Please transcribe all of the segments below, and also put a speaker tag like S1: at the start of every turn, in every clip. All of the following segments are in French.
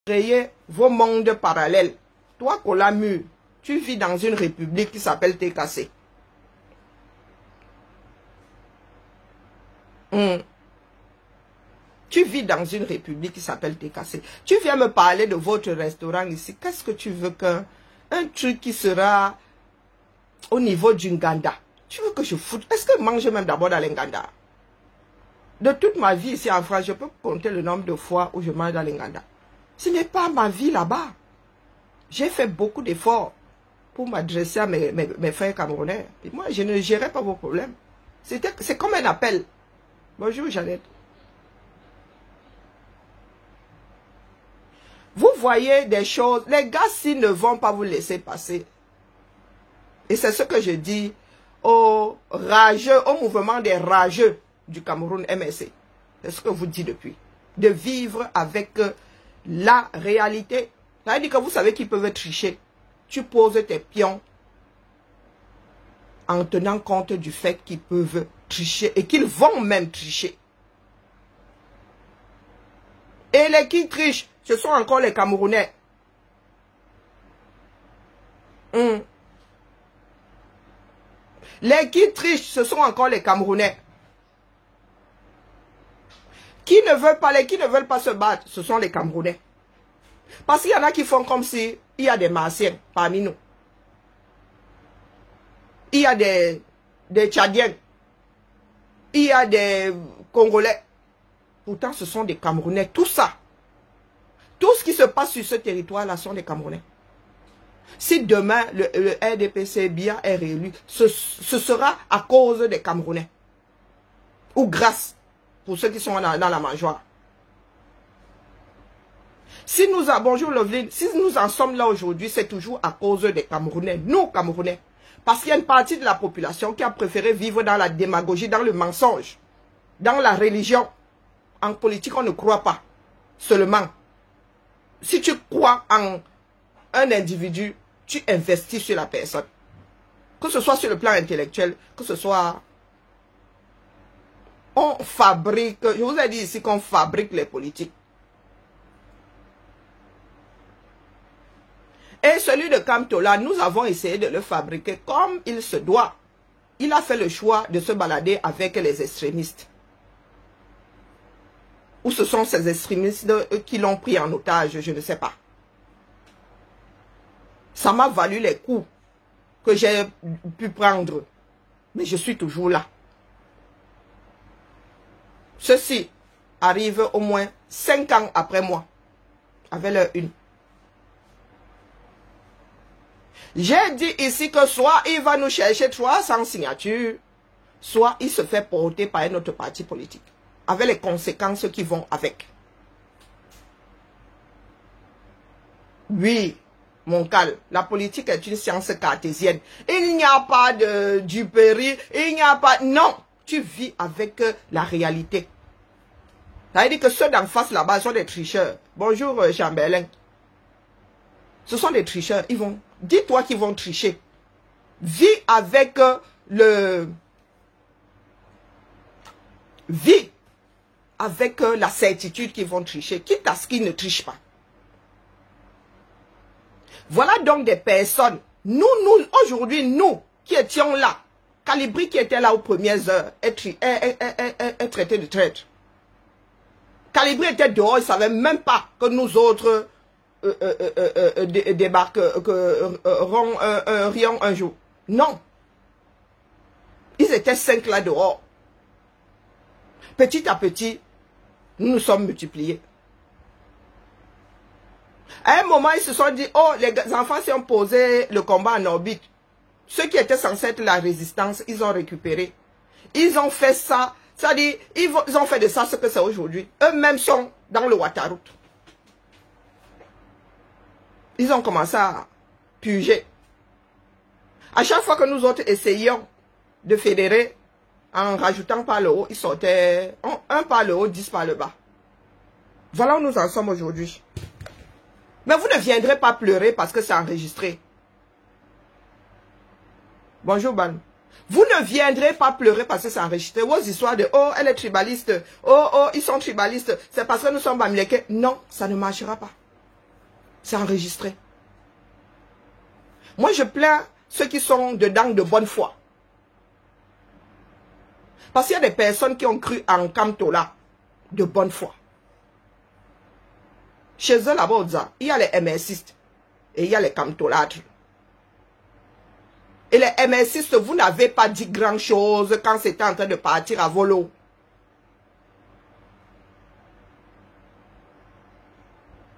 S1: créer vos mondes parallèles. Toi, Colamu, tu vis dans une république qui s'appelle TKC. Tu vis dans une république qui s'appelle TKC. Tu viens me parler de votre restaurant ici. Qu'est-ce que tu veux qu'un truc qui sera au niveau du Nganda? Tu veux que je foute? Est-ce que je mange même d'abord dans l'Nganda? De toute ma vie ici en France, je peux compter le nombre de fois où je mange dans l'Nganda. Ce n'est pas ma vie là-bas. J'ai fait beaucoup d'efforts pour m'adresser à mes frères camerounais. Et moi, je ne gérais pas vos problèmes. C'est comme un appel. Bonjour, Jeannette. Vous voyez des choses, les gars, s'ils ne vont pas vous laisser passer. Et c'est ce que je dis aux rageux, au mouvement des rageux du Cameroun MSC. C'est ce que vous dites depuis. De vivre avec la réalité. Ça veut dire que vous savez qu'ils peuvent tricher. Tu poses tes pions en tenant compte du fait qu'ils peuvent tricher et qu'ils vont même tricher. Et les qui trichent, ce sont encore les Camerounais. Les qui trichent, ce sont encore les Camerounais. Les qui ne veulent pas se battre, ce sont les Camerounais. Parce qu'il y en a qui font comme si il y a des Martiens parmi nous. Il y a des Tchadiens. Il y a des Congolais. Pourtant, ce sont des Camerounais. Tout ça. Tout ce qui se passe sur ce territoire-là sont des Camerounais. Si demain, le RDPC BIA est réélu, ce sera à cause des Camerounais. Ou grâce, pour ceux qui sont dans la mangeoire. Si nous bonjour Loveline, si nous en sommes là aujourd'hui, c'est toujours à cause des Camerounais. Nous, Camerounais. Parce qu'il y a une partie de la population qui a préféré vivre dans la démagogie, dans le mensonge, dans la religion. En politique, on ne croit pas. Seulement, si tu crois en un individu, tu investis sur la personne. Que ce soit sur le plan intellectuel, que ce soit... On fabrique... Je vous ai dit ici qu'on fabrique les politiques. Et celui de Kamtola, nous avons essayé de le fabriquer comme il se doit. Il a fait le choix de se balader avec les extrémistes. Ou ce sont ces extrémistes qui l'ont pris en otage, je ne sais pas. Ça m'a valu les coups que j'ai pu prendre. Mais je suis toujours là. Ceci arrive au moins 5 ans après moi. Avec leur une. J'ai dit ici que soit il va nous chercher 300 signatures, soit il se fait porter par un autre parti politique. Avec les conséquences qui vont avec. Oui, mon cal, la politique est une science cartésienne. Il n'y a pas de duperie, il n'y a pas... Non, tu vis avec la réalité. Ça veut dire que ceux d'en face là-bas sont des tricheurs. Bonjour Chambelin. Ce sont des tricheurs. Ils vont... Dis-toi qu'ils vont tricher. Vis avec Vis avec la certitude qu'ils vont tricher, quitte à ce qu'ils ne trichent pas. Voilà donc des personnes, nous aujourd'hui, nous, qui étions là, Calibri qui était là aux premières heures, est traité de traître. Calibri était dehors, il ne savait même pas que nous autres débarquerions un jour. Non. Ils étaient 5 là dehors. Petit à petit, nous nous sommes multipliés. À un moment, ils se sont dit, oh, les enfants s'y ont posé le combat en orbite. Ceux qui étaient censés être la résistance, ils ont récupéré. Ils ont fait ça, c'est-à-dire, ils ont fait de ça ce que c'est aujourd'hui. Eux-mêmes sont dans le Ouattara. Ils ont commencé à puger. À chaque fois que nous autres essayions de fédérer, en rajoutant par le haut, ils sortaient 1 par le haut, 10 par le bas. Voilà où nous en sommes aujourd'hui. Mais vous ne viendrez pas pleurer parce que c'est enregistré. Bonjour Ban. Vous ne viendrez pas pleurer parce que c'est enregistré. Vos histoires de oh, elle est tribaliste. Oh, ils sont tribalistes. C'est parce que nous sommes bamileke. Non, ça ne marchera pas. C'est enregistré. Moi, je plains ceux qui sont dedans de bonne foi. Parce qu'il y a des personnes qui ont cru en Kamtola de bonne foi. Chez eux, là-bas, il y a les MSistes et il y a les Kamtolâtres. Et les MSistes, vous n'avez pas dit grand-chose quand c'était en train de partir à volo.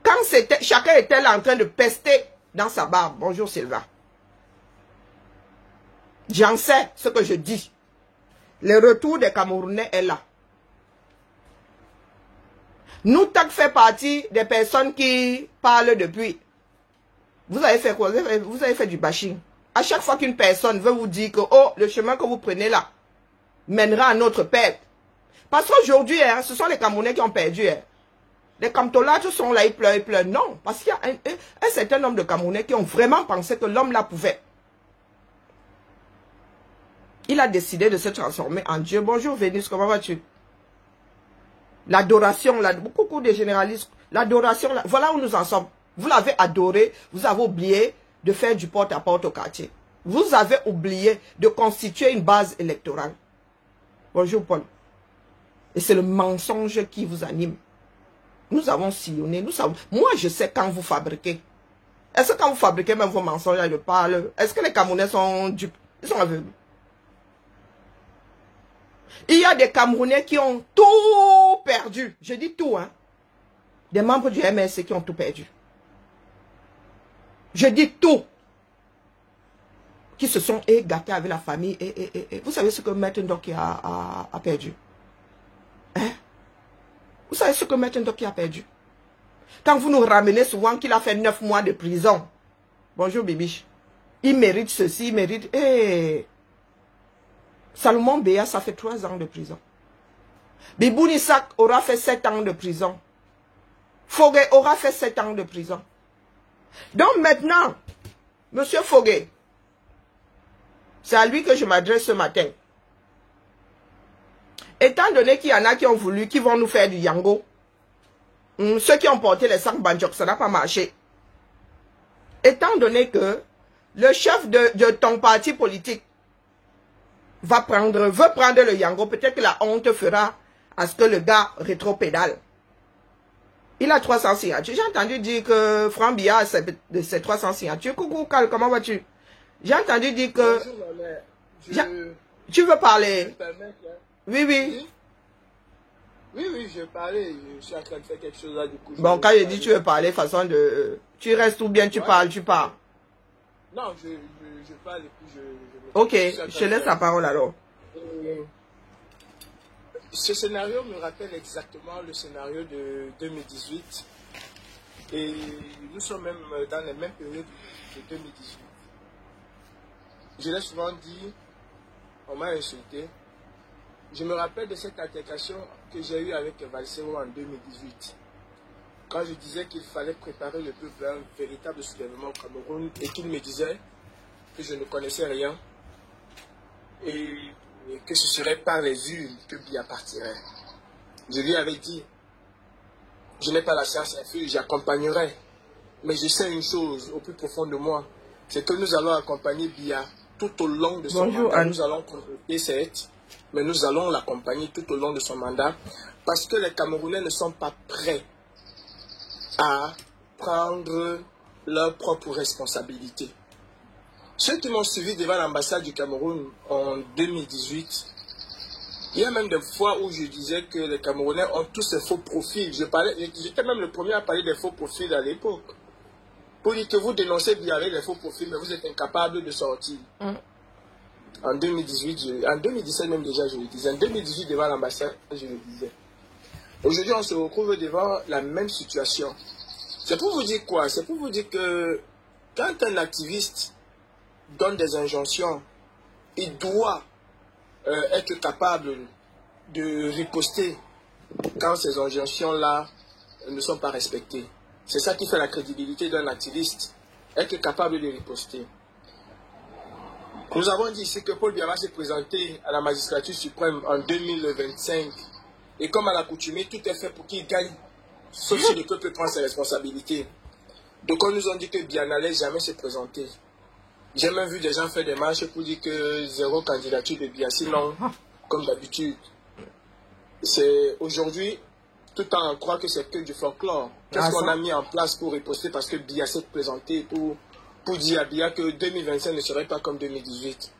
S1: Quand c'était, chacun était là en train de pester dans sa barbe. Bonjour Sylvain. J'en sais ce que je dis. Le retour des Camerounais est là. Nous, TAC fait partie des personnes qui parlent depuis. Vous avez fait quoi? Vous avez fait du bashing. À chaque fois qu'une personne veut vous dire que oh, le chemin que vous prenez là mènera à notre perte. Parce qu'aujourd'hui, hein, ce sont les Camerounais qui ont perdu. Hein. Les Kamtolâtres sont là, ils pleurent, ils pleurent. Non, parce qu'il y a un certain nombre de Camerounais qui ont vraiment pensé que l'homme là pouvait. Il a décidé de se transformer en Dieu. Bonjour Vénus, comment vas-tu? L'adoration, beaucoup de généralistes, l'adoration, voilà où nous en sommes. Vous l'avez adoré, vous avez oublié de faire du porte-à-porte au quartier. Vous avez oublié de constituer une base électorale. Bonjour Paul. Et c'est le mensonge qui vous anime. Nous avons sillonné, nous savons. Moi, je sais quand vous fabriquez. Est-ce que quand vous fabriquez même vos mensonges, je parle? Est-ce que les Camerounais sont dupes? Ils sont aveugles. Il y a des Camerounais qui ont tout perdu. Je dis tout, hein. Des membres du MSC qui ont tout perdu. Je dis tout. Qui se sont gâtés avec la famille. Vous savez ce que Maître Ndoki a perdu? Hein? Vous savez ce que Maître Ndoki a perdu? Quand vous nous ramenez souvent qu'il a fait 9 mois de prison. Bonjour Bibiche. Il mérite ceci, il mérite... Salomon Béa, ça fait 3 ans de prison. Bibou Nissak aura fait 7 ans de prison. Fogué aura fait 7 ans de prison. Donc maintenant, Monsieur Fogué, c'est à lui que je m'adresse ce matin. Étant donné qu'il y en a qui ont voulu, qui vont nous faire du yango, ceux qui ont porté les sacs Banjok, ça n'a pas marché. Étant donné que le chef de ton parti politique veut prendre le yango, peut-être que la honte fera à ce que le gars rétropédale. Il a 300 signatures. J'ai entendu dire que Franck Biya a ses 300 signatures. Coucou, Cal, comment vas-tu? J'ai entendu dire que... Bonjour, tu veux parler? Oui, oui.
S2: Oui, je vais parler. Je suis en train de faire quelque chose là, du coup.
S1: Bon, quand je dis tu veux parler, façon de... Tu restes ou bien tu parles, tu parles?
S2: Non, je parle et puis
S1: Ok, je te laisse la parole alors.
S2: Ce scénario me rappelle exactement le scénario de 2018. Et nous sommes même dans les mêmes périodes de 2018. Je l'ai souvent dit, on m'a insulté. Je me rappelle de cette altercation que j'ai eue avec Valsero en 2018. Quand je disais qu'il fallait préparer le peuple à un véritable soulèvement au Cameroun et qu'il me disait que je ne connaissais rien et que ce serait par les urnes que Biya partirait. Je lui avais dit, je n'ai pas la science infuse, j'accompagnerai. Mais je sais une chose au plus profond de moi, c'est que nous allons accompagner Biya tout au long de son mandat. Nous allons compléter cette, mais nous allons l'accompagner tout au long de son mandat parce que les Camerounais ne sont pas prêts à prendre leurs propres responsabilités. Ceux qui m'ont suivi devant l'ambassade du Cameroun en 2018, il y a même des fois où je disais que les Camerounais ont tous ces faux profils. J'étais même le premier à parler des faux profils à l'époque. Pour dire que vous dénoncez bien avec les faux profils, mais vous êtes incapable de sortir. En 2018, en 2017 même déjà, je le disais. En 2018, devant l'ambassade, je le disais. Aujourd'hui, on se retrouve devant la même situation. C'est pour vous dire quoi? C'est pour vous dire que quand un activiste donne des injonctions, il doit être capable de riposter quand ces injonctions-là ne sont pas respectées. C'est ça qui fait la crédibilité d'un activiste, être capable de riposter. Nous avons dit ici que Paul Biya va se présenter à la magistrature suprême en 2025. Et comme à l'accoutumée, tout est fait pour qu'il gagne, sauf si le peuple prend ses responsabilités. Donc on nous a dit que Biya n'allait jamais se présenter. J'ai même vu des gens faire des marches pour dire que zéro candidature de Biya. Sinon, comme d'habitude, c'est aujourd'hui, tout le temps on croit que c'est que du folklore. Qu'est-ce qu'on a mis en place pour riposter parce que Biya s'est présenté pour dire à Biya que 2025 ne serait pas comme 2018.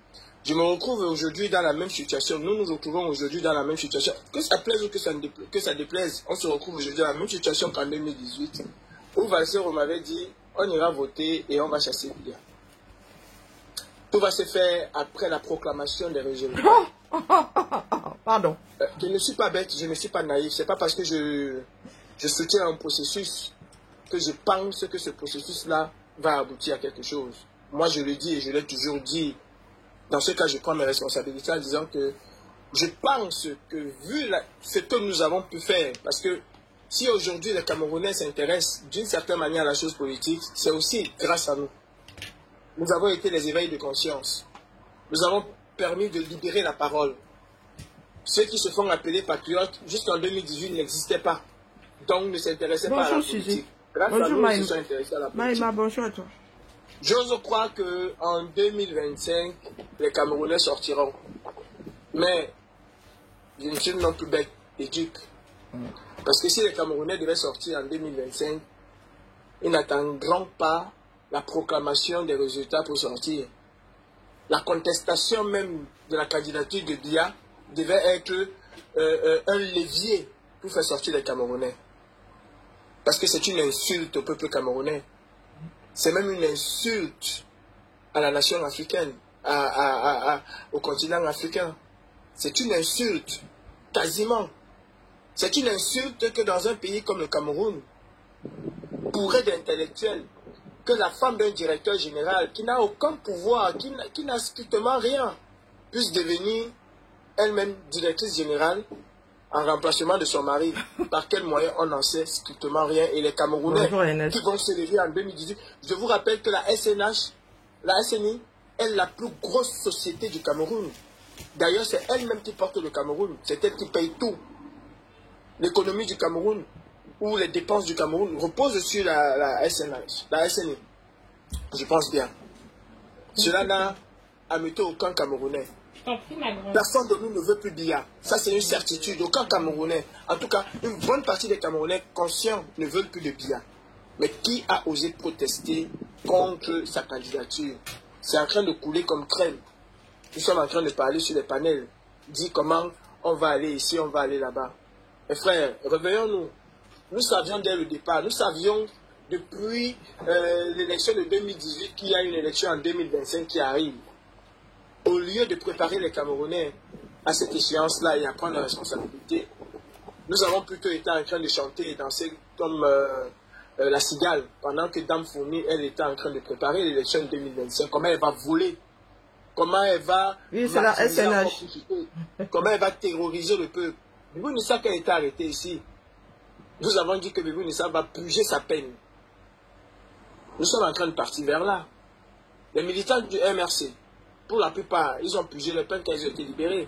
S2: Je me retrouve aujourd'hui dans la même situation. Nous nous retrouvons aujourd'hui dans la même situation. Que ça plaise ou que ça déplaise, on se retrouve aujourd'hui dans la même situation qu'en 2018. Où Valsero m'avait dit, on ira voter et on va chasser Biya. Tout va se faire après la proclamation des résultats.
S1: Pardon.
S2: Je ne suis pas bête, je ne suis pas naïf. Ce n'est pas parce que je soutiens un processus que je pense que ce processus-là va aboutir à quelque chose. Moi, je le dis et je l'ai toujours dit. Dans ce cas, je prends mes responsabilités en disant que je pense que vu ce que nous avons pu faire, parce que si aujourd'hui les Camerounais s'intéressent d'une certaine manière à la chose politique, c'est aussi grâce à nous. Nous avons été les éveils de conscience. Nous avons permis de libérer la parole. Ceux qui se font appeler patriotes, jusqu'en 2018, n'existaient pas. Donc, ne s'intéressaient pas à la politique. Grâce à nous, ils se sont intéressés à la politique.
S1: Maïma, bonjour à toi.
S2: J'ose croire qu'en 2025, les Camerounais sortiront. Mais, je ne suis non plus bête et dupe. Parce que si les Camerounais devaient sortir en 2025, ils n'attendront pas la proclamation des résultats pour sortir. La contestation même de la candidature de Biya devait être un levier pour faire sortir les Camerounais. Parce que c'est une insulte au peuple camerounais. C'est même une insulte à la nation africaine, au continent africain. C'est une insulte, quasiment. C'est une insulte que dans un pays comme le Cameroun, bourré d'intellectuels, que la femme d'un directeur général qui n'a aucun pouvoir, qui n'a strictement rien, puisse devenir elle-même directrice générale en remplacement de son mari. Par quel moyen on n'en sait strictement rien. Et les Camerounais qui vont se lever en 2018, je vous rappelle que la SNH, la SNI, est la plus grosse société du Cameroun. D'ailleurs, c'est elle-même qui porte le Cameroun. C'est elle qui paye tout. L'économie du Cameroun ou les dépenses du Cameroun reposent sur la SNH, la SNI. Je pense bien. Cela n'a amusé aucun Camerounais. Personne de nous ne veut plus Biya. Ça, c'est une certitude. Aucun Camerounais. En tout cas, une bonne partie des Camerounais conscients ne veulent plus de Biya. Mais qui a osé protester contre sa candidature? C'est en train de couler comme crème. Nous sommes en train de parler sur les panels. Dit comment on va aller ici, on va aller là-bas. Mes frères, réveillons-nous. Nous savions dès le départ, nous savions depuis l'élection de 2018 qu'il y a une élection en 2025 qui arrive. Au lieu de préparer les Camerounais à cette échéance-là et à prendre la responsabilité, nous avons plutôt été en train de chanter et danser comme la cigale, pendant que Dame Fourni, elle était en train de préparer l'élection de 2025. Comment elle va voler, comment elle va...
S1: Oui, c'est la SNH.
S2: Comment elle va terroriser le peuple. Bibou Nissa qui a été arrêté ici, nous avons dit que Bibou Nissa va purger sa peine. Nous sommes en train de partir vers là. Les militants du MRC, pour la plupart, ils ont purgé les peines quand ils ont été libérés.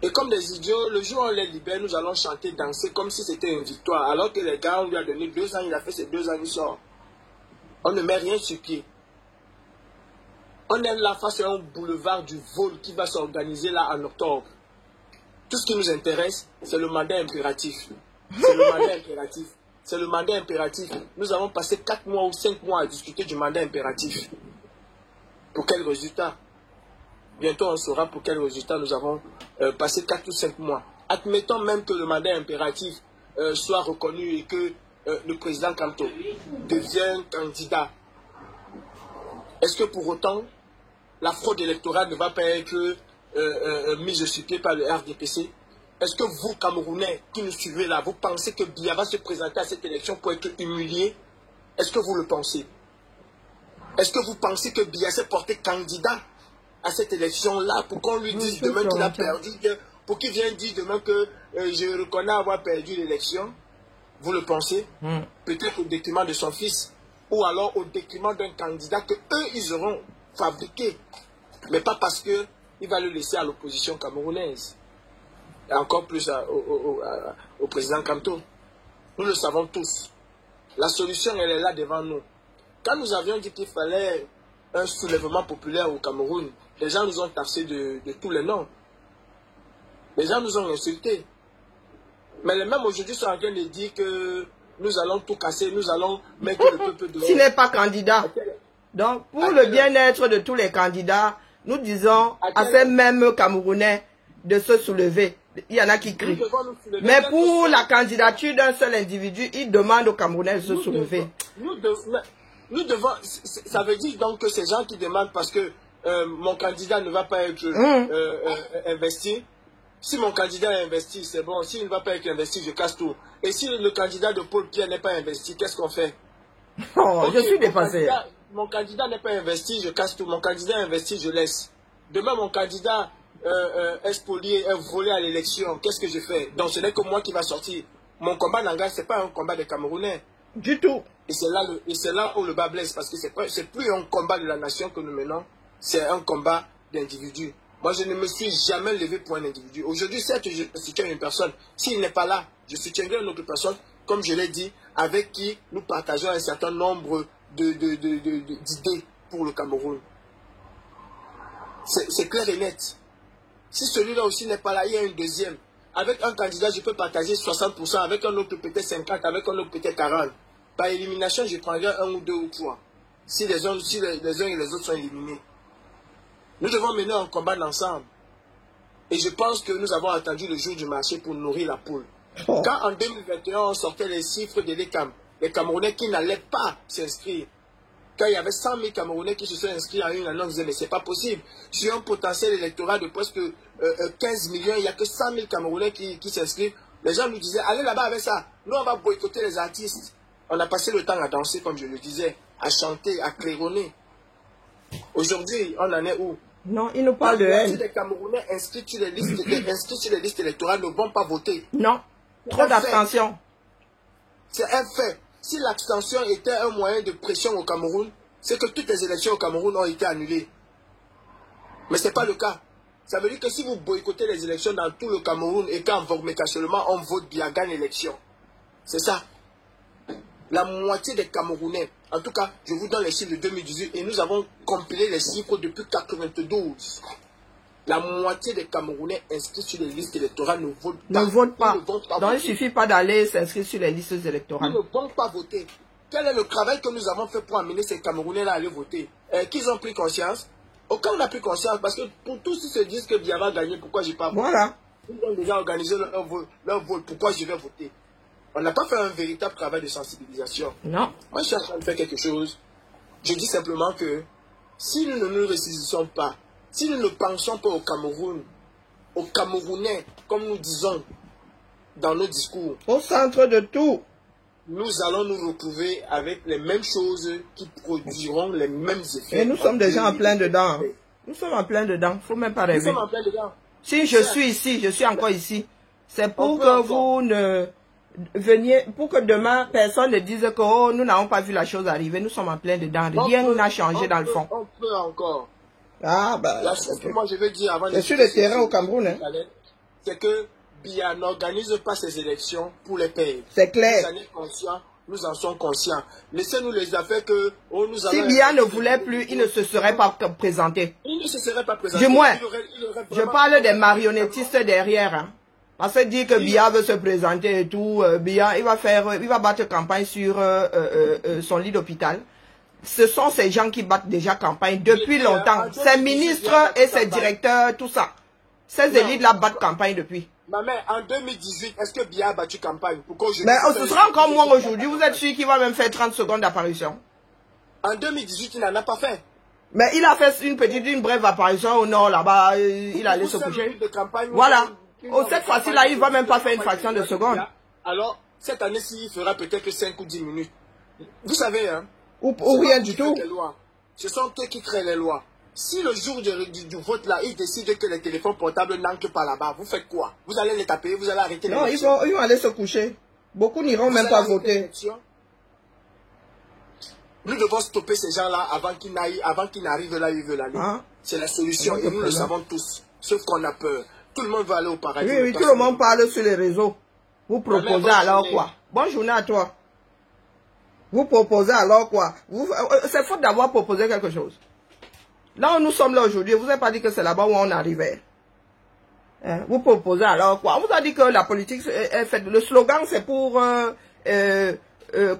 S2: Et comme des idiots, le jour où on les libère, nous allons chanter, danser comme si c'était une victoire. Alors que les gars, on lui a donné 2 ans, il a fait ses 2 ans, il sort. On ne met rien sur pied. On est là face à un boulevard du vol qui va s'organiser là en octobre. Tout ce qui nous intéresse, c'est le mandat impératif. C'est le mandat impératif. C'est le mandat impératif. Nous avons passé 4 mois ou 5 mois à discuter du mandat impératif. Pour quel résultat? Bientôt, on saura pour quel résultat nous avons passé 4 ou 5 mois. Admettons même que le mandat impératif soit reconnu et que le président Kamto devienne candidat. Est-ce que pour autant, la fraude électorale ne va pas être mise sur pied par le RDPC? Est-ce que vous, Camerounais, qui nous suivez là, vous pensez que Biya va se présenter à cette élection pour être humilié? Est-ce que vous le pensez? Est-ce que vous pensez que Biya s'est porté candidat à cette élection-là pour qu'on lui dise demain qu'il a perdu, pour qu'il vienne dire demain que je reconnais avoir perdu l'élection? Vous le pensez? Peut-être au détriment de son fils, ou alors au détriment d'un candidat que eux ils auront fabriqué, mais pas parce que il va le laisser à l'opposition camerounaise, et encore plus au président Kamto. Nous le savons tous. La solution, elle est là devant nous. Quand nous avions dit qu'il fallait un soulèvement populaire au Cameroun, les gens nous ont taxés de tous les noms. Les gens nous ont insultés. Mais les mêmes aujourd'hui sont en train de dire que nous allons tout casser, nous allons mettre le peuple dehors.
S1: S'il n'est pas candidat. Donc, pour le bien-être de tous les candidats, nous disons à ces mêmes Camerounais de se soulever. Il y en a qui crient. Mais pour la candidature d'un seul individu, il demande aux Camerounais de se soulever.
S2: Nous devons, ça veut dire donc que ces gens qui demandent parce que mon candidat ne va pas être investi. Si mon candidat est investi, c'est bon. S'il ne va pas être investi, je casse tout. Et si le candidat de Paul Pierre n'est pas investi, qu'est-ce qu'on fait?
S1: Oh, okay, je suis dépassé.
S2: Mon candidat n'est pas investi, je casse tout. Mon candidat est investi, je laisse. Demain, mon candidat est spolié, est volé à l'élection. Qu'est-ce que je fais? Donc, ce n'est que moi qui va sortir. Mon combat n'engage, ce n'est pas un combat des Camerounais.
S1: Du tout.
S2: Et c'est là où le bas blesse. Parce que c'est plus un combat de la nation que nous menons. C'est un combat d'individus. Moi, je ne me suis jamais levé pour un individu. Aujourd'hui, certes, je soutiens une personne. S'il n'est pas là, je soutiendrai une autre personne, comme je l'ai dit, avec qui nous partageons un certain nombre d'idées pour le Cameroun. C'est clair et net. Si celui-là aussi n'est pas là, il y a un deuxième. Avec un candidat, je peux partager 60%, avec un autre peut-être 50%, avec un autre peut-être 40%. Par élimination, je prendrai un ou deux ou trois. Si les uns et les autres sont éliminés. Nous devons mener un combat ensemble. Et je pense que nous avons attendu le jour du marché pour nourrir la poule. Oh. Quand en 2021, on sortait les chiffres de l'ECAM, les Camerounais qui n'allaient pas s'inscrire, quand il y avait 100 000 Camerounais qui se sont inscrits à une annonce, on disait, mais c'est pas possible. Sur un potentiel électoral de presque 15 millions, il n'y a que 100 000 Camerounais qui s'inscrivent. Les gens nous disaient, allez là-bas avec ça. Nous, on va boycotter les artistes. On a passé le temps à danser, comme je le disais, à chanter, à claironner. Aujourd'hui, on en est où?
S1: Non, il nous parle de haine.
S2: Les Camerounais inscrits sur les listes électorales ne vont pas voter.
S1: Non, trop d'abstention.
S2: C'est un fait. Si l'abstention était un moyen de pression au Cameroun, c'est que toutes les élections au Cameroun ont été annulées. Mais ce n'est pas le cas. Ça veut dire que si vous boycottez les élections dans tout le Cameroun et qu'en seulement on vote bien, gagne l'élection. C'est ça. La moitié des Camerounais, en tout cas, je vous donne les chiffres de 2018 et nous avons compilé les chiffres depuis 1992. La moitié des Camerounais inscrits sur les listes électorales ne votent pas.
S1: Donc il ne suffit pas d'aller s'inscrire sur les listes électorales.
S2: Ils ne vont pas voter. Quel est le travail que nous avons fait pour amener ces Camerounais-là à aller voter? Qu'ils ont pris conscience? Aucun n'a pris conscience parce que pour tous ceux qui se disent que Biya va gagner, pourquoi je n'ai pas voté?
S1: Voilà.
S2: Ils ont déjà organisé leur vote, pourquoi je vais voter? On n'a pas fait un véritable travail de sensibilisation.
S1: Non.
S2: Moi, je suis en train de faire quelque chose. Je dis simplement que si nous ne nous ressaisissons pas, si nous ne pensons pas au Cameroun, aux Camerounais, comme nous disons dans nos discours,
S1: au centre de tout,
S2: nous allons nous retrouver avec les mêmes choses qui produiront les mêmes effets.
S1: Et nous sommes déjà en plein dedans. Nous sommes en plein dedans. Il ne faut même pas rêver.
S2: Nous sommes en plein dedans.
S1: Si je suis ici, je suis encore ici, c'est pour que vous ne veniez, pour que demain, personne ne dise que oh, nous n'avons pas vu la chose arriver. Nous sommes en plein dedans. Rien n'a changé dans le fond.
S2: On peut encore.
S1: Ah, bah,
S2: la chose que moi je veux dire avant de...
S1: C'est sur le terrain au Cameroun. Hein.
S2: C'est que Biya n'organise pas ces élections pour les payer.
S1: C'est clair.
S2: Nous en sommes conscients. Laissez-nous les affaires que... Oh, nous
S1: si Biya ne voulait plus, il ne se serait pas présenté.
S2: Il ne se serait pas présenté.
S1: Du moins, je parle des marionnettistes derrière. Hein. Parce que dire que Biya veut se présenter et tout, Biya, il va battre campagne sur son lit d'hôpital. Ce sont ces gens qui battent déjà campagne depuis longtemps. Ces ministres et ces directeurs, tout ça. Ces élites-là battent campagne depuis.
S2: Ma mère, en 2018, est-ce que Biya a battu campagne?
S1: Mais ce sera encore moins aujourd'hui. Vous êtes sûr qu'il va même faire 30 secondes d'apparition?
S2: En 2018, il n'en a pas fait.
S1: Mais il a fait une brève apparition au nord là-bas. Il allait se coucher. Voilà. Cette fois-ci-là, il ne va même pas faire une fraction de seconde.
S2: Alors, cette année-ci, il fera peut-être 5 ou 10 minutes. Vous savez, hein?
S1: Ou rien du tout.
S2: Ce sont eux qui créent les lois. Si le jour du vote là, ils décident que les téléphones portables n'entrent pas là-bas, vous faites quoi? Vous allez les taper, vous allez arrêter les élections.
S1: Non, ils vont aller se coucher. Beaucoup n'iront même pas voter.
S2: Nous devons stopper ces gens-là avant qu'ils n'arrivent là où ils veulent aller. Hein? C'est la solution et nous le savons tous. Sauf qu'on a peur. Tout le monde va aller au paradis.
S1: Oui, tout le monde parle sur les réseaux. Vous proposez alors quoi? Bonne journée à toi. Vous proposez alors quoi? C'est faute d'avoir proposé quelque chose. Là où nous sommes là aujourd'hui, vous n'avez pas dit que c'est là-bas où on arrivait. Hein? Vous proposez alors quoi? On vous a dit que la politique est faite. Le slogan, c'est pour,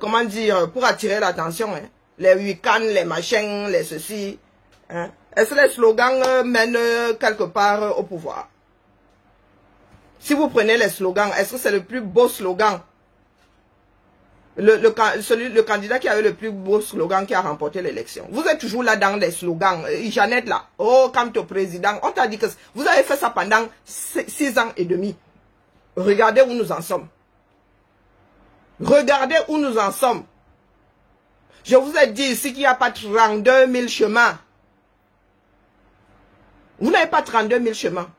S1: comment dire, pour attirer l'attention. Hein? Les week-ends, les machins, les ceci. Hein? Est-ce que les slogans mènent quelque part au pouvoir? Si vous prenez les slogans, est-ce que c'est le plus beau slogan? Le candidat qui a eu le plus beau slogan qui a remporté l'élection. Vous êtes toujours là dans les slogans. Jeannette là, oh, quand au président, on t'a dit que vous avez fait ça pendant 6 ans et demi. Regardez où nous en sommes. Regardez où nous en sommes. Je vous ai dit ici qu'il n'y a pas 32 000 chemins. Vous n'avez pas 32 000 chemins.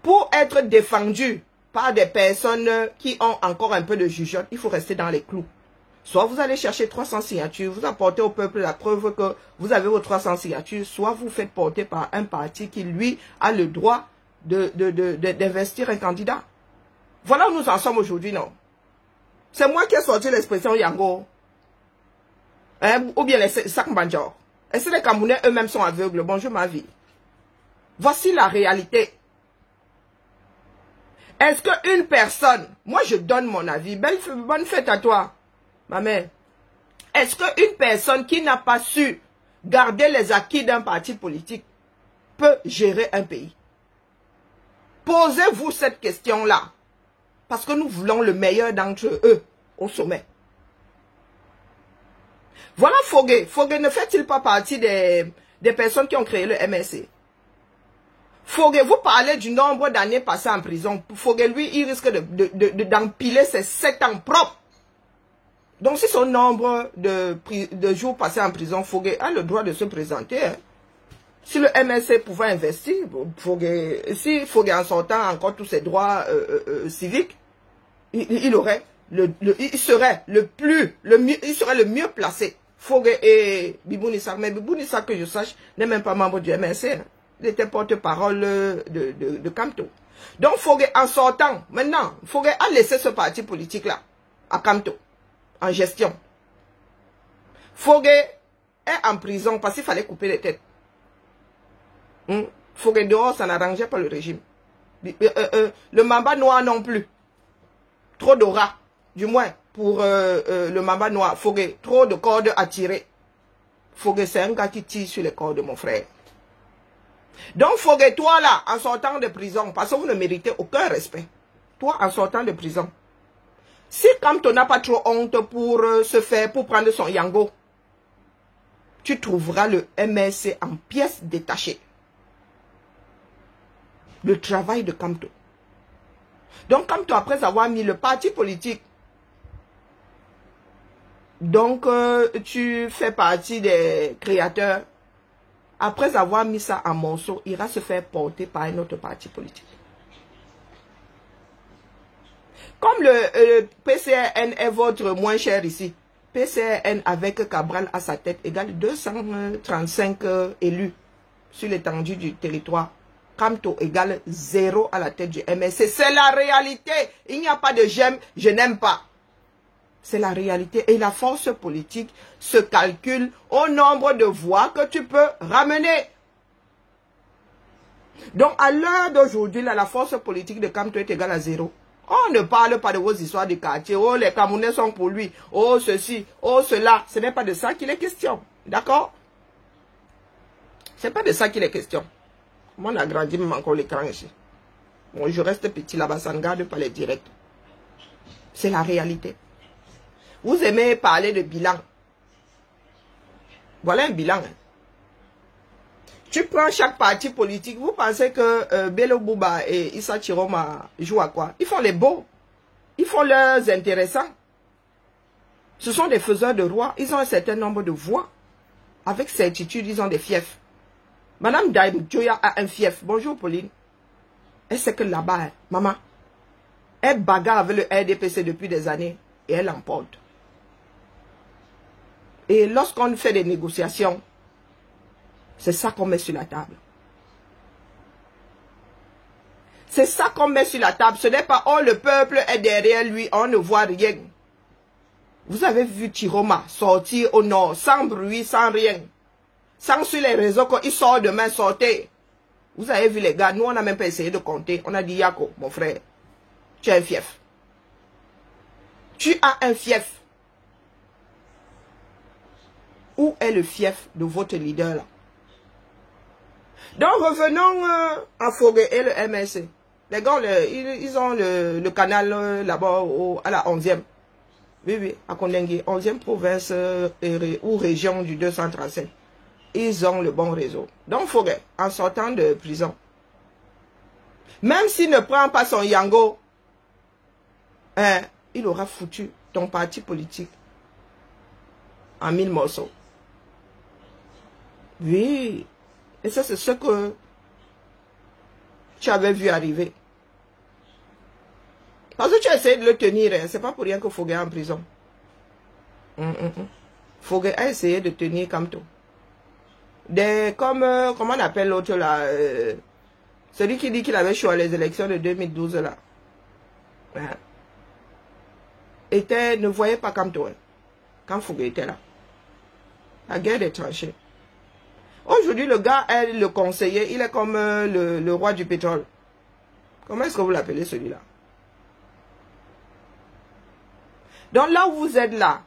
S1: Pour être défendu par des personnes qui ont encore un peu de jugeote, il faut rester dans les clous. Soit vous allez chercher 300 signatures, vous apportez au peuple la preuve que vous avez vos 300 signatures, soit vous faites porter par un parti qui, lui, a le droit d'investir un candidat. Voilà où nous en sommes aujourd'hui, non? C'est moi qui ai sorti l'expression Yango. Hein? Ou bien les Sakmbanjor. Est-ce que les Camerounais eux-mêmes sont aveugles? Bonjour ma vie. Voici la réalité. Est-ce qu'une personne, moi je donne mon avis, bonne fête à toi, ma mère. Est-ce qu'une personne qui n'a pas su garder les acquis d'un parti politique peut gérer un pays? Posez-vous cette question-là. Parce que nous voulons le meilleur d'entre eux au sommet. Voilà Fogué. Fogué ne fait-il pas partie des personnes qui ont créé le MSC? Fogué, vous parlez du nombre d'années passées en prison. Fogué, lui, il risque d'empiler ses 7 ans propres. Donc, si son nombre de jours passés en prison, Fogué a le droit de se présenter. Hein. Si le MSC pouvait investir, si Fogué en sortant encore tous ses droits civiques, il serait le mieux placé. Fogué et Bibou Nissa. Mais Bibou Nissa, que je sache, n'est même pas membre du MSC. Hein. Il était porte-parole de Kamto. Donc, Fogué, en sortant, maintenant, Fogué a laissé ce parti politique-là à Kamto, en gestion. Fogué est en prison parce qu'il fallait couper les têtes. Fogué dehors, ça n'arrangeait pas le régime. Le Mamba noir non plus. Trop d'aura, du moins, pour le Mamba noir. Fogué, trop de cordes à tirer. Fogué, c'est un gars qui tire sur les cordes de mon frère. Donc, Fogué, toi là, en sortant de prison, parce que vous ne méritez aucun respect. Toi, en sortant de prison, si Kamto n'a pas trop honte pour pour prendre son Yango, tu trouveras le MSC en pièces détachées. Le travail de Kamto. Donc, Kamto, après avoir mis le parti politique, donc tu fais partie des créateurs. Après avoir mis ça en morceaux, il ira se faire porter par un autre parti politique. Comme le PCRN est votre moins cher ici, PCRN avec Cabral à sa tête égale 235 élus sur l'étendue du territoire. Kamto égale 0 à la tête du MSC. C'est la réalité. Il n'y a pas de j'aime, je n'aime pas. C'est la réalité. Et la force politique se calcule au nombre de voix que tu peux ramener. Donc, à l'heure d'aujourd'hui, la force politique de Kamto est égale à 0. On ne parle pas de vos histoires de quartier. Oh, les Camerounais sont pour lui. Oh, ceci. Oh, cela. Ce n'est pas de ça qu'il est question. D'accord? Ce n'est pas de ça qu'il est question. Moi, on a grandi même encore l'écran ici. Bon, je reste petit là-bas, ça ne garde pas les directs. C'est la réalité. Vous aimez parler de bilan. Voilà un bilan. Hein. Tu prends chaque parti politique. Vous pensez que Bello Bouba et Issa Chiroma jouent à quoi? Ils font les beaux. Ils font leurs intéressants. Ce sont des faiseurs de roi. Ils ont un certain nombre de voix. Avec certitude, ils ont des fiefs. Madame Daim Joya a un fief. Bonjour Pauline. Elle sait que là-bas, hein, maman, elle bagarre avec le RDPC depuis des années. Et elle l'emporte. Et lorsqu'on fait des négociations, c'est ça qu'on met sur la table. C'est ça qu'on met sur la table. Ce n'est pas, oh, le peuple est derrière lui, on ne voit rien. Vous avez vu Chiroma sortir au nord, sans bruit, sans rien. Sans sur les réseaux, quand il sort demain, sortez. Vous avez vu les gars, nous on n'a même pas essayé de compter. On a dit, Yako, mon frère, tu as un fief. Tu as un fief. Où est le fief de votre leader là? Donc revenons à Fogué et le MSC. Les gars, ils ont le canal là-bas à la 11e. Oui, oui, à Kondengue, 11e province ou région du 235. Ils ont le bon réseau. Donc Fogué, en sortant de prison, même s'il ne prend pas son yango, hein, il aura foutu ton parti politique en 1000 morceaux. Oui. Et ça, c'est ce que tu avais vu arriver. Parce que tu as essayé de le tenir, hein. C'est pas pour rien que Fogué est en prison. Fogué a essayé de tenir Kamto. Comment on appelle l'autre là, celui qui dit qu'il avait choisi les élections de 2012 là. Hein. Ne voyait pas Kamto, hein, quand Fogué était là. La guerre des tranchées. Aujourd'hui, le gars est le conseiller, il est comme le roi du pétrole. Comment est-ce que vous l'appelez celui-là? Donc là où vous êtes là,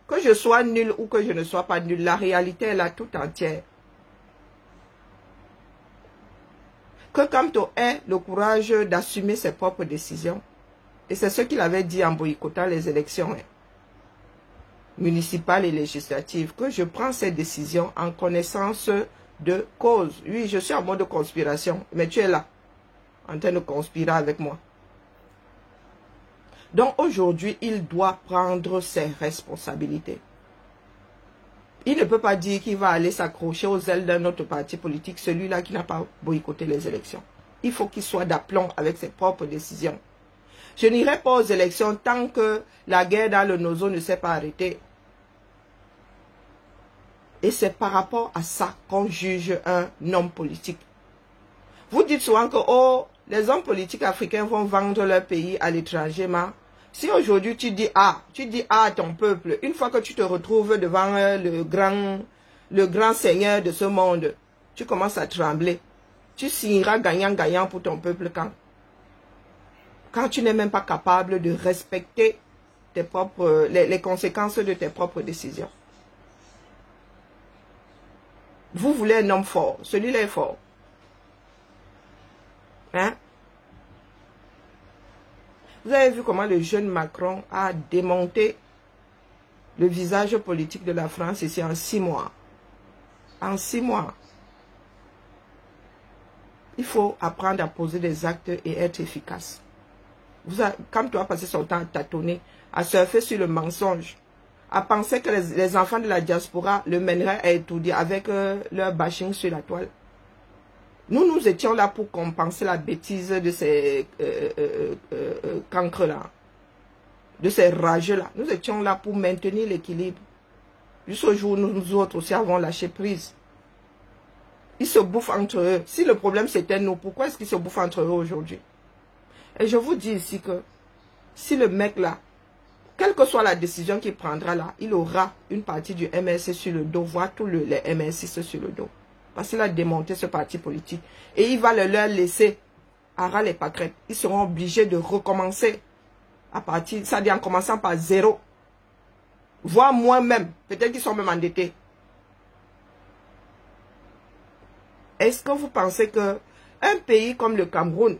S1: que je sois nul ou que je ne sois pas nul, la réalité est là tout entière. Que Kamto ait le courage d'assumer ses propres décisions. Et c'est ce qu'il avait dit en boycottant les élections, hein, municipales et législatives, que je prends ces décisions en connaissance de cause. Oui, je suis en mode de conspiration, mais tu es là, en train de conspirer avec moi. Donc aujourd'hui, il doit prendre ses responsabilités. Il ne peut pas dire qu'il va aller s'accrocher aux ailes d'un autre parti politique, celui-là qui n'a pas boycotté les élections. Il faut qu'il soit d'aplomb avec ses propres décisions. Je n'irai pas aux élections tant que la guerre dans le Nozo ne s'est pas arrêtée. Et c'est par rapport à ça qu'on juge un homme politique. Vous dites souvent que oh, les hommes politiques africains vont vendre leur pays à l'étranger, mais si aujourd'hui tu dis A à ton peuple, une fois que tu te retrouves devant le grand seigneur de ce monde, tu commences à trembler. Tu signeras gagnant-gagnant pour ton peuple quand tu n'es même pas capable de respecter les conséquences de tes propres décisions. Vous voulez un homme fort, celui-là est fort. Hein? Vous avez vu comment le jeune Macron a démonté le visage politique de la France ici en 6 mois. En 6 mois. Il faut apprendre à poser des actes et être efficace. Comme tu as passé son temps à tâtonner, à surfer sur le mensonge, à penser que les enfants de la diaspora le mèneraient à étudier avec leur bashing sur la toile. Nous étions là pour compenser la bêtise de ces cancres-là, de ces rageux-là. Nous étions là pour maintenir l'équilibre. Jusqu'au jour où nous autres aussi avons lâché prise. Ils se bouffent entre eux. Si le problème c'était nous, pourquoi est-ce qu'ils se bouffent entre eux aujourd'hui? Et je vous dis ici que si le mec là, quelle que soit la décision qu'il prendra là, il aura une partie du MSC sur le dos, voire tous les MSC sur le dos. Parce qu'il a démonté ce parti politique. Et il va leur laisser à ras les pâquerettes. Ils seront obligés de recommencer à partir, ça dit en commençant par 0. Voire moins même. Peut-être qu'ils sont même endettés. Est-ce que vous pensez que un pays comme le Cameroun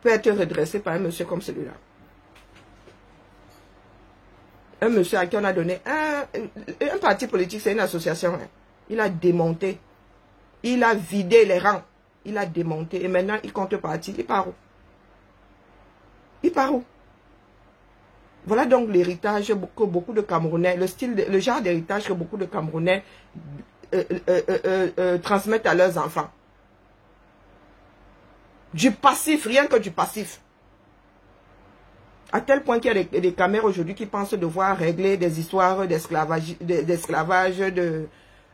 S1: peut être redressé par un monsieur comme celui-là? Un monsieur à qui on a donné un parti politique, c'est une association. Hein. Il a démonté. Il a vidé les rangs. Il a démonté. Et maintenant, il compte partir. Il part où? Il part où? Voilà donc l'héritage que beaucoup de Camerounais, le genre d'héritage que beaucoup de Camerounais transmettent à leurs enfants. Du passif, rien que du passif. À tel point qu'il y a des caméras aujourd'hui qui pensent devoir régler des histoires d'esclavage,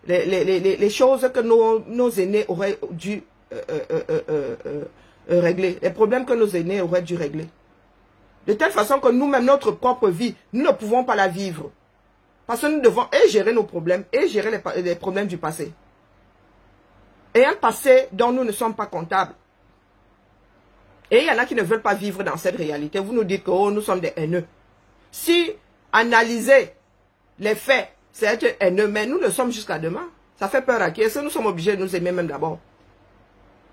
S1: les choses que nos aînés auraient dû régler. Les problèmes que nos aînés auraient dû régler. De telle façon que nous-mêmes, notre propre vie, nous ne pouvons pas la vivre. Parce que nous devons et gérer nos problèmes, et gérer les problèmes du passé. Et un passé dont nous ne sommes pas comptables. Et il y en a qui ne veulent pas vivre dans cette réalité. Vous nous dites que oh, nous sommes des haineux. Si analyser les faits, c'est être haineux, mais nous le sommes jusqu'à demain. Ça fait peur à qui? Est-ce que nous sommes obligés de nous aimer même d'abord?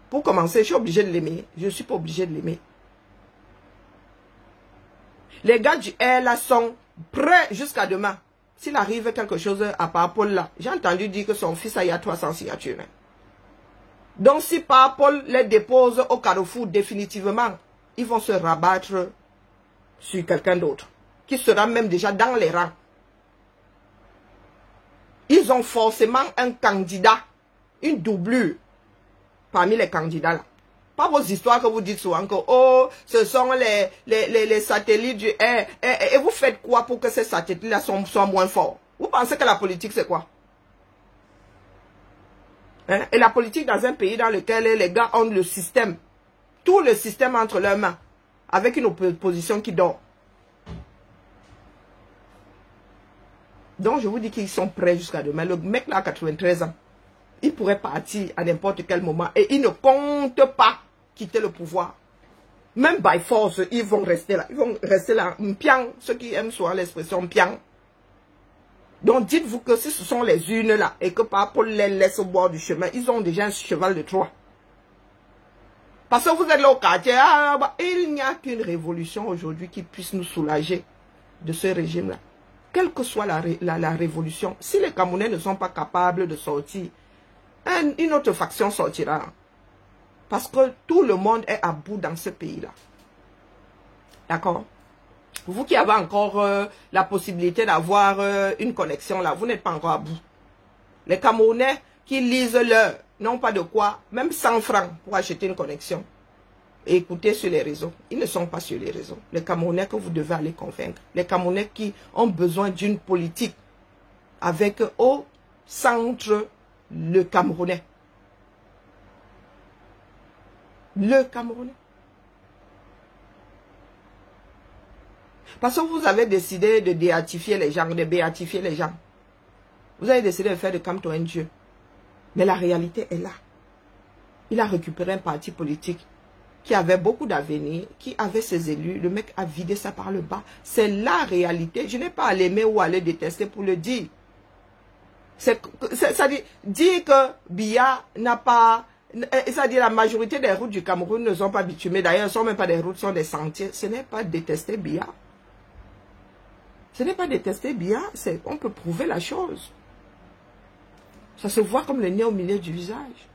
S1: Pour commencer, je suis obligé de l'aimer. Je ne suis pas obligé de l'aimer. Les gars du R là sont prêts jusqu'à demain. S'il arrive quelque chose à Paul là, j'ai entendu dire que son fils a eu 300 signatures. Donc si Paul les dépose au carrefour définitivement, ils vont se rabattre sur quelqu'un d'autre, qui sera même déjà dans les rangs. Ils ont forcément un candidat, une doublure parmi les candidats là. Pas vos histoires que vous dites souvent que oh, ce sont les satellites du air. Et vous faites quoi pour que ces satellites-là soient moins forts? Vous pensez que la politique c'est quoi? Hein? Et la politique dans un pays dans lequel les gars ont le système, tout le système entre leurs mains, avec une opposition qui dort. Donc je vous dis qu'ils sont prêts jusqu'à demain. Le mec là a 93 ans. Il pourrait partir à n'importe quel moment et il ne compte pas quitter le pouvoir. Même by force, ils vont rester là. Ils vont rester là. Mpiang, ceux qui aiment souvent l'expression mpiang. Donc dites-vous que si ce sont les unes là et que Paul les laisse au bord du chemin, ils ont déjà un cheval de Troie. Parce que vous êtes là au quartier, il n'y a qu'une révolution aujourd'hui qui puisse nous soulager de ce régime-là. Quelle que soit la révolution, si les Camerounais ne sont pas capables de sortir, une autre faction sortira. Parce que tout le monde est à bout dans ce pays-là. D'accord? Vous qui avez encore la possibilité d'avoir une connexion là, vous n'êtes pas encore à bout. Les Camerounais qui lisent l'heure n'ont pas de quoi, même 100 francs pour acheter une connexion. Et écoutez sur les réseaux. Ils ne sont pas sur les réseaux. Les Camerounais que vous devez aller convaincre. Les Camerounais qui ont besoin d'une politique avec au centre le Camerounais. Le Camerounais. Parce que vous avez décidé de déatifier les gens, de béatifier les gens. Vous avez décidé de faire de Kamto un dieu. Mais la réalité est là. Il a récupéré un parti politique qui avait beaucoup d'avenir, qui avait ses élus. Le mec a vidé ça par le bas. C'est la réalité. Je n'ai pas à l'aimer ou à le détester pour le dire. C'est-à-dire, dire que Biya n'a pas... C'est-à-dire la majorité des routes du Cameroun ne sont pas bitumées. D'ailleurs, ce ne sont même pas des routes, ce sont des sentiers. Ce n'est pas détester Biya. Ce n'est pas détester Biya, on peut prouver la chose. Ça se voit comme le nez au milieu du visage.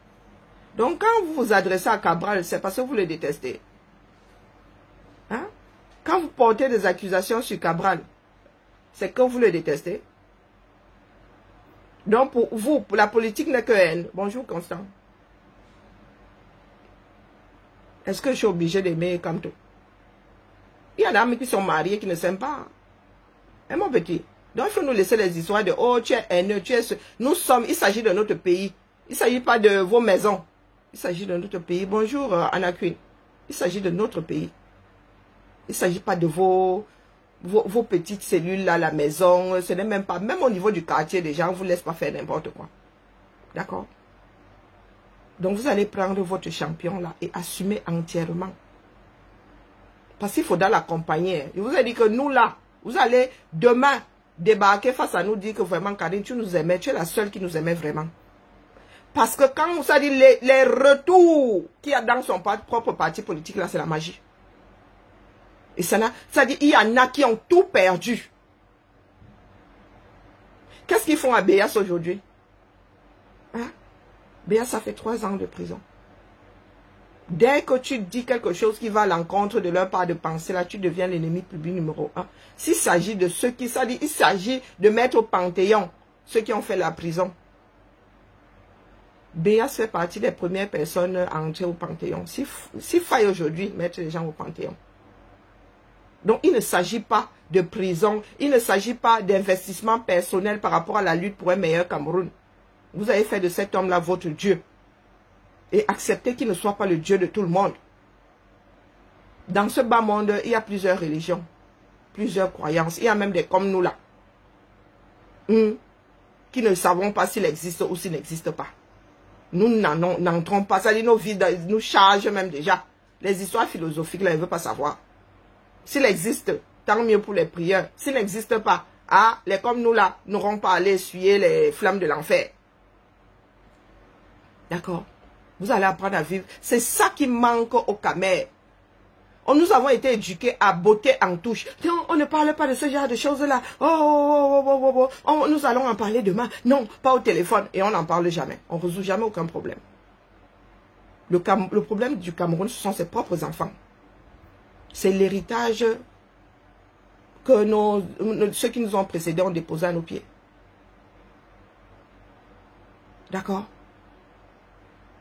S1: Donc quand vous vous adressez à Cabral, c'est parce que vous le détestez. Hein? Quand vous portez des accusations sur Cabral, c'est que vous le détestez. Donc pour vous, pour la politique n'est que haine. Bonjour Constant. Est-ce que je suis obligé d'aimer Kamto? Il y en a qui sont mariés qui ne s'aiment pas. Et mon petit, donc il faut nous laisser les histoires de oh tu es haineux, tu es ce... Nous sommes, il s'agit de notre pays. Il ne s'agit pas de vos maisons. Il s'agit de notre pays. Bonjour Anna Queen. Il s'agit de notre pays. Il ne s'agit pas de vos petites cellules là, la maison. Ce n'est même pas, même au niveau du quartier, les gens ne vous laissent pas faire n'importe quoi. D'accord? Donc vous allez prendre votre champion là et assumer entièrement. Parce qu'il faudra l'accompagner. Je vous ai dit que nous là, vous allez demain débarquer face à nous dire que vraiment Karine, tu nous aimais, tu es la seule qui nous aimait vraiment. Parce que quand vous avez dit les retours qu'il y a dans son propre parti politique là, c'est la magie. Et ça dit, il y en a qui ont tout perdu. Qu'est-ce qu'ils font à Béas aujourd'hui? Hein? Béas, ça fait 3 ans de prison. Dès que tu dis quelque chose qui va à l'encontre de leur part de pensée, là, tu deviens l'ennemi public numéro 1. S'il s'agit de ceux qui, ça dit, il s'agit de mettre au Panthéon ceux qui ont fait la prison. Béas fait partie des premières personnes à entrer au Panthéon. S'il faille aujourd'hui mettre les gens au Panthéon. Donc, il ne s'agit pas de prison, il ne s'agit pas d'investissement personnel par rapport à la lutte pour un meilleur Cameroun. Vous avez fait de cet homme-là votre Dieu. Et acceptez qu'il ne soit pas le Dieu de tout le monde. Dans ce bas monde, il y a plusieurs religions, plusieurs croyances. Il y a même des comme nous là, qui ne savons pas s'il existe ou s'il n'existe pas. Nous n'entrons pas. Ça dit, nos vies nous chargent même déjà. Les histoires philosophiques, là, ils ne veulent pas savoir. S'il existe, tant mieux pour les prières. S'il n'existe pas, ah, les comme nous là, n'auront pas à aller essuyer les flammes de l'enfer. D'accord? Vous allez apprendre à vivre. C'est ça qui manque au Camer. Nous avons été éduqués à botter en touche. Non, on ne parle pas de ce genre de choses-là. Nous allons en parler demain. Non, pas au téléphone. Et on n'en parle jamais. On ne résout jamais aucun problème. Le problème du Cameroun, ce sont ses propres enfants. C'est l'héritage que ceux qui nous ont précédés ont déposé à nos pieds. D'accord?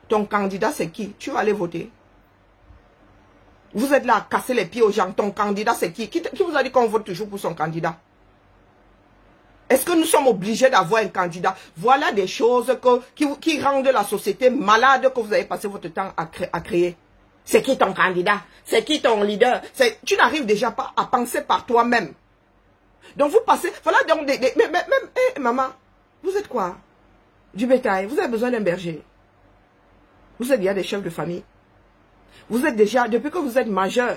S1: Ton candidat, c'est qui? Tu vas aller voter. Vous êtes là à casser les pieds aux gens. Ton candidat, c'est qui? Qui vous a dit qu'on vote toujours pour son candidat? Est-ce que nous sommes obligés d'avoir un candidat? Voilà des choses qui rendent la société malade que vous avez passé votre temps à créer. C'est qui ton candidat? C'est qui ton leader? Tu n'arrives déjà pas à penser par toi-même. Donc vous passez... Voilà donc maman, vous êtes quoi? Du bétail. Vous avez besoin d'un berger. Vous êtes déjà des chefs de famille. Vous êtes déjà, depuis que vous êtes majeur,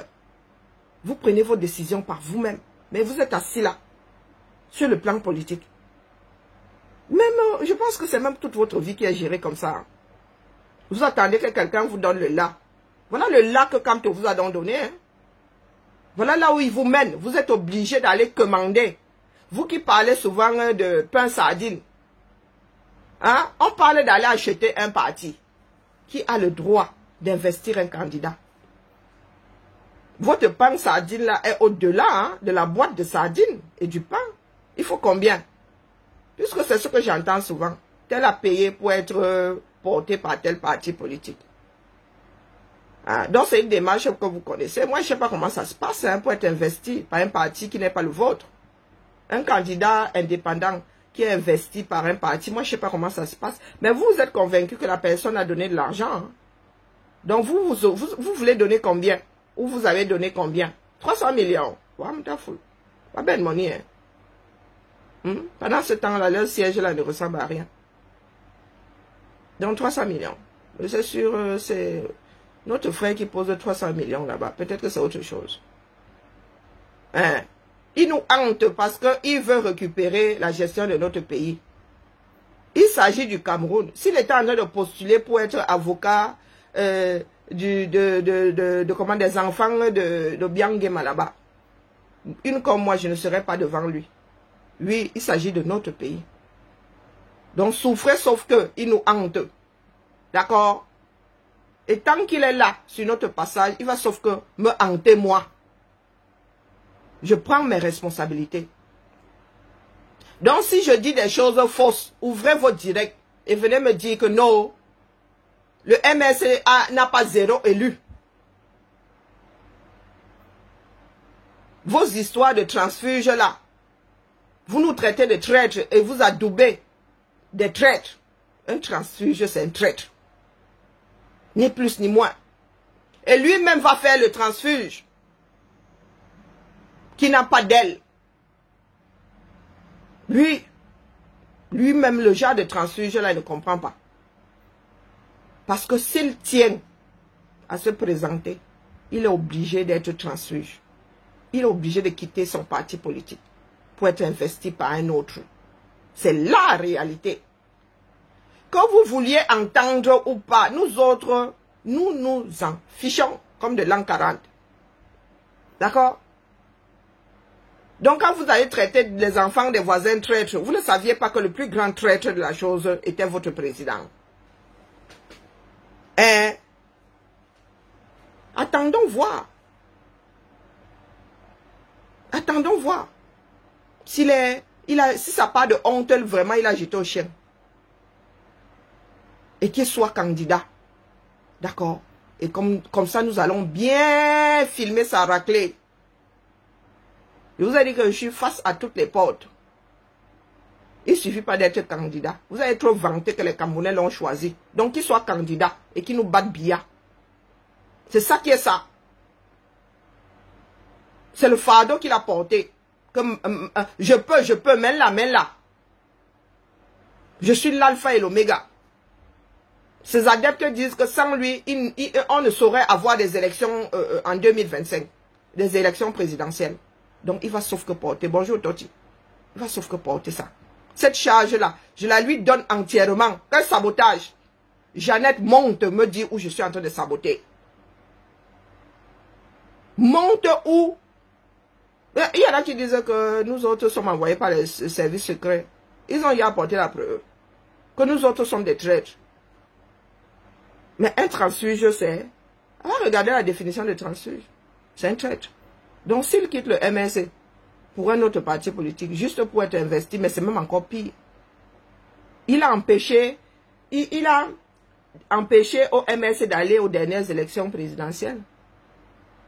S1: vous prenez vos décisions par vous-même. Mais vous êtes assis là, sur le plan politique. Même, je pense que c'est même toute votre vie qui est gérée comme ça. Vous attendez que quelqu'un vous donne le là. Voilà le là que Kamto vous a donné. Hein. Voilà là où il vous mène. Vous êtes obligé d'aller commander. Vous qui parlez souvent de pain sardine. Hein? On parle d'aller acheter un parti qui a le droit d'investir un candidat. Votre pain sardine là est au-delà hein, de la boîte de sardines et du pain. Il faut combien? Puisque c'est ce que j'entends souvent. Tel a payé pour être porté par tel parti politique. Hein? Donc c'est une démarche que vous connaissez. Moi je ne sais pas comment ça se passe hein, pour être investi par un parti qui n'est pas le vôtre. Un candidat indépendant qui est investi par un parti. Moi je ne sais pas comment ça se passe. Mais vous êtes convaincu que la personne a donné de l'argent. Hein? Donc, vous voulez donner combien? Ou vous avez donné combien? 300 millions. Pas belle monnaie. Hein? Pendant ce temps-là, leur siège-là ne ressemble à rien. Donc, 300 millions. C'est sûr, c'est notre frère qui pose 300 millions là-bas. Peut-être que c'est autre chose. Hein? Il nous hante parce qu'il veut récupérer la gestion de notre pays. Il s'agit du Cameroun. S'il était en train de postuler pour être avocat... des enfants de Biangema là-bas. Une comme moi, je ne serais pas devant lui. Lui, il s'agit de notre pays. Donc souffrez sauf que il nous hante. D'accord? Et tant qu'il est là, sur notre passage, il va sauf que me hanter moi. Je prends mes responsabilités. Donc si je dis des choses fausses, ouvrez vos directs et venez me dire que non, le MSA n'a pas 0 élu. Vos histoires de transfuge là, vous nous traitez de traîtres et vous adoubez des traîtres. Un transfuge, c'est un traître. Ni plus ni moins. Et lui-même va faire le transfuge qui n'a pas d'aile. Lui-même, le genre de transfuge là, il ne comprend pas. Parce que s'il tient à se présenter, il est obligé d'être transfuge. Il est obligé de quitter son parti politique pour être investi par un autre. C'est la réalité. Que vous vouliez entendre ou pas, nous autres, nous nous en fichons comme de l'an 40. D'accord? Donc quand vous allez traiter les enfants des voisins traîtres, vous ne saviez pas que le plus grand traître de la chose était votre président. Attendons voir. Attendons voir. Si ça part de honte, vraiment, il a jeté au chien. Et qu'il soit candidat. D'accord? Et comme ça, nous allons bien filmer sa raclée. Je vous ai dit que je suis face à toutes les portes. Il ne suffit pas d'être candidat. Vous avez trop vanté que les Camerounais l'ont choisi. Donc qu'il soit candidat et qu'il nous batte bien. C'est ça qui est ça. C'est le fardeau qu'il a porté. Que, je peux, mets là. Je suis l'alpha et l'oméga. Ces adeptes disent que sans lui, on ne saurait avoir des élections en 2025. Des élections présidentielles. Donc il va sauf que porter. Bonjour Toti. Il va sauf que porter ça. Cette charge-là, je la lui donne entièrement. Quel sabotage. Jeannette monte me dit où je suis en train de saboter. Monte où? Il y en a qui disent que nous autres sommes envoyés par les services secrets. Ils ont y apporté la preuve. Que nous autres sommes des traîtres. Mais un transfuge, c'est... On va regarder la définition de transfuge. C'est un traître. Donc s'il quitte le MSC pour un autre parti politique, juste pour être investi, mais c'est même encore pire. Il a empêché au MSC d'aller aux dernières élections présidentielles.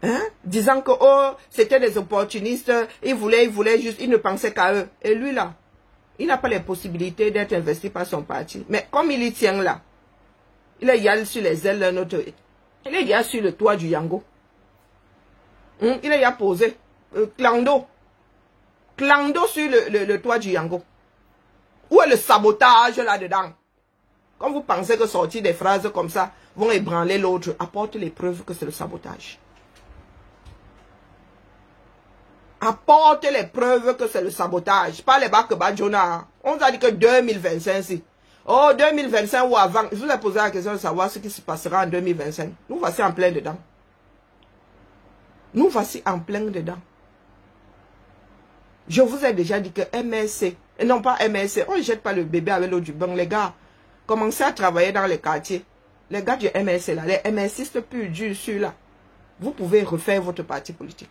S1: Hein? Disant que oh, c'était des opportunistes, ils voulaient juste, ils ne pensaient qu'à eux. Et lui là, il n'a pas les possibilités d'être investi par son parti. Mais comme il y tient là, il est y sur les ailes d'un autre, il est y sur le toit du Yango. Il est y posé, clando sur le toit du Yango. Où est le sabotage là-dedans? Quand vous pensez que sortir des phrases comme ça vont ébranler l'autre, apporte les preuves que c'est le sabotage. Apporte les preuves que c'est le sabotage. Pas les bacs Badjona. On nous a dit que 2025, si. Oh, 2025 ou avant. Je vous ai posé la question de savoir ce qui se passera en 2025. Nous voici en plein dedans. Nous voici en plein dedans. Je vous ai déjà dit que MSC, et non pas MSC, on ne jette pas le bébé avec l'eau du bain, les gars. Commencez à travailler dans les quartiers. Les gars du MSC là, les MSistes purs durs, ceux-là. Vous pouvez refaire votre parti politique.